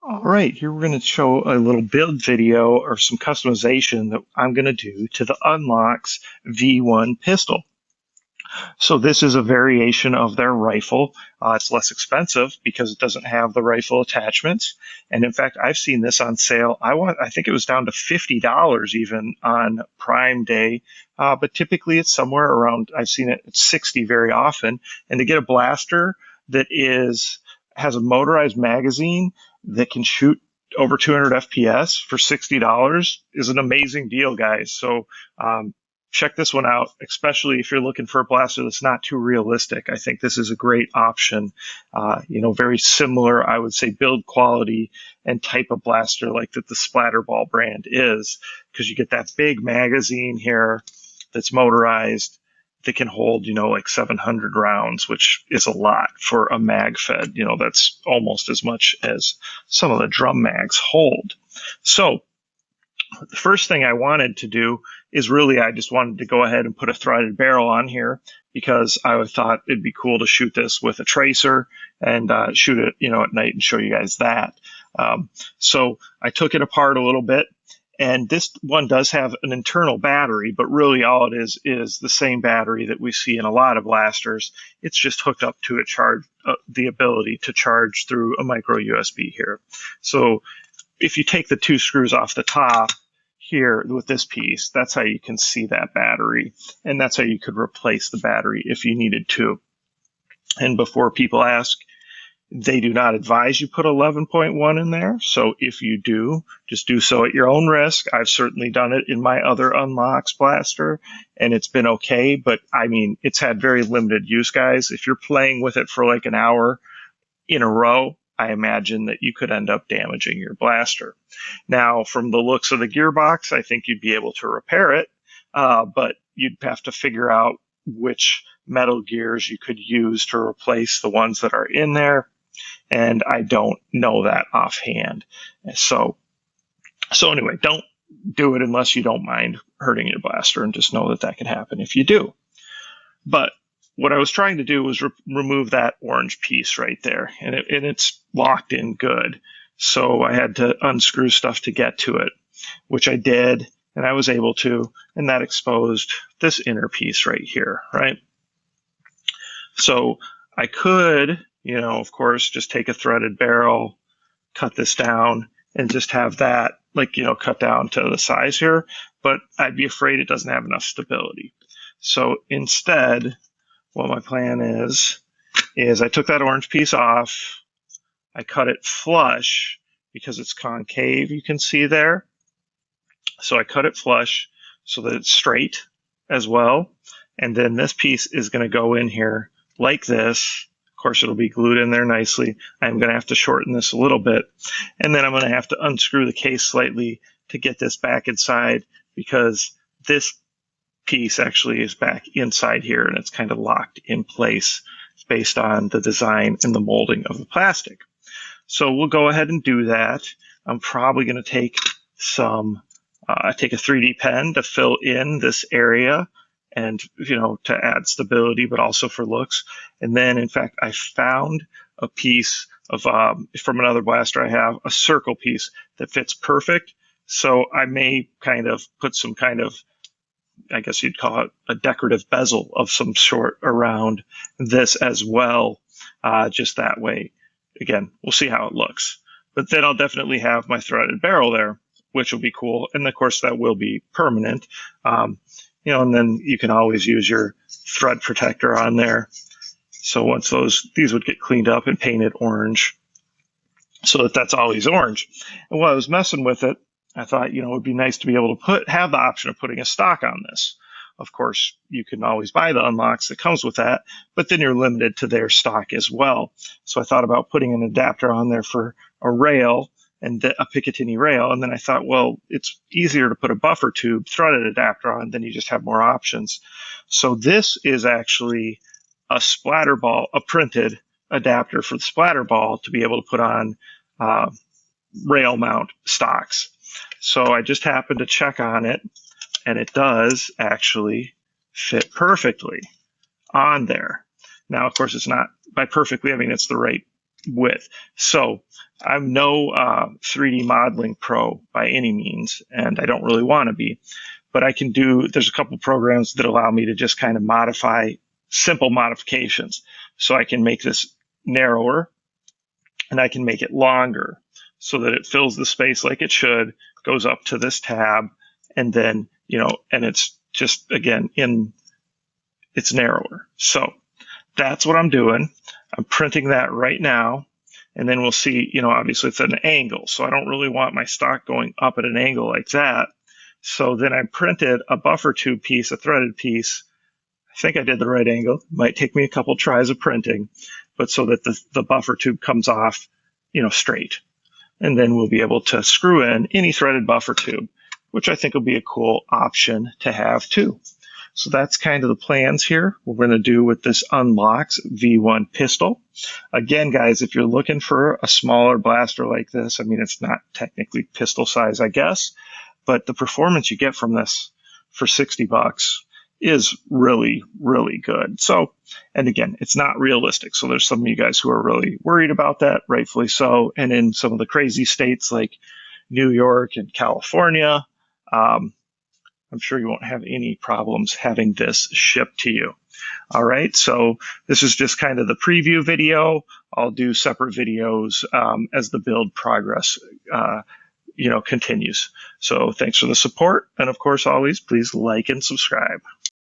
All right, here we're going to show a little build video or some customization that I'm going to do to the UnlocX V1 pistol. So this is a variation of their rifle. It's less expensive because it doesn't have the rifle attachments. And in fact, I've seen this on sale. I think it was down to $50 even on Prime Day. But typically it's somewhere around, I've seen it at 60 very often. And to get a blaster that has a motorized magazine that can shoot over 200 FPS for $60 is an amazing deal, guys. So check this one out, especially if you're looking for a blaster that's not too realistic. I think this is a great option. Very similar, I would say, build quality and type of blaster like that the Splatterball brand is, because you get that big magazine here that's motorized that can hold, like 700 rounds, which is a lot for a mag fed. That's almost as much as some of the drum mags hold. So the first thing I wanted to do is I just wanted to go ahead and put a threaded barrel on here because I thought it'd be cool to shoot this with a tracer and shoot it, at night and show you guys that. So I took it apart a little bit, and this one does have an internal battery, but really all it is the same battery that we see in a lot of blasters. It's just hooked up to the ability to charge through a micro USB here. So if you take the two screws off the top here with this piece, that's how you can see that battery, and that's how you could replace the battery if you needed to. And before people ask, they do not advise you put 11.1 in there. So if you do, just do so at your own risk. I've certainly done it in my other UnlocX blaster, and it's been okay. But I mean, it's had very limited use, guys. If you're playing with it for like an hour in a row, I imagine that you could end up damaging your blaster. Now, from the looks of the gearbox, I think you'd be able to repair it, but you'd have to figure out which metal gears you could use to replace the ones that are in there, and I don't know that offhand. So anyway, don't do it unless you don't mind hurting your blaster, and just know that that can happen if you do. But what I was trying to do was remove that orange piece right there, and it's locked in good. So I had to unscrew stuff to get to it, which I did, and I was able to, and that exposed this inner piece right here, right? So I could, of course, just take a threaded barrel, cut this down, and just have that, cut down to the size here, but I'd be afraid it doesn't have enough stability. So instead, what my plan is I took that orange piece off, I cut it flush because it's concave, you can see there. So I cut it flush so that it's straight as well. And then this piece is going to go in here like this. Of course, it'll be glued in there nicely. I'm going to have to shorten this a little bit. And then I'm going to have to unscrew the case slightly to get this back inside, because this piece actually is back inside here, and it's kind of locked in place based on the design and the molding of the plastic. So we'll go ahead and do that. I'm probably going to take take a 3D pen to fill in this area, and to add stability, but also for looks. And then, in fact, I found a piece of from another blaster I have, a circle piece that fits perfect. So I may kind of put some kind of, I guess you'd call it a decorative bezel of some sort around this as well, just that way. Again, we'll see how it looks. But then I'll definitely have my threaded barrel there, which will be cool. And of course, that will be permanent. And then you can always use your thread protector on there. So once these would get cleaned up and painted orange, so that that's always orange. And while I was messing with it, I thought, it would be nice to be able to have the option of putting a stock on this. Of course, you can always buy the UnlocX that comes with that, but then you're limited to their stock as well. So I thought about putting an adapter on there for a rail, and a Picatinny rail. And then I thought, well, it's easier to put a buffer tube threaded adapter on, then you just have more options. So this is actually a Splatterball, a printed adapter for the Splatterball to be able to put on rail mount stocks. So I just happened to check on it, and it does actually fit perfectly on there. Now, of course, it's not by perfectly, I mean, it's the right width. So I'm no 3D modeling pro by any means, and I don't really want to be, but I can do, there's a couple programs that allow me to just kind of modify simple modifications. So I can make this narrower and I can make it longer so that it fills the space like it should, goes up to this tab, and then, and it's just, again, it's narrower. So that's what I'm doing. I'm printing that right now. And then we'll see, obviously it's at an angle. So I don't really want my stock going up at an angle like that. So then I printed a buffer tube piece, a threaded piece. I think I did the right angle. It might take me a couple tries of printing, but so that the buffer tube comes off, straight. And then we'll be able to screw in any threaded buffer tube, which I think will be a cool option to have too. So that's kind of the plans here. What we're going to do with this UnlocX V1 pistol. Again, guys, if you're looking for a smaller blaster like this, I mean, it's not technically pistol size, I guess, but the performance you get from this for $60 is really, really good. So, and again, it's not realistic. So there's some of you guys who are really worried about that, rightfully so. And in some of the crazy states like New York and California, I'm sure you won't have any problems having this shipped to you. All right, so this is just kind of the preview video. I'll do separate videos as the build progress continues. So thanks for the support. And of course, always, please like and subscribe.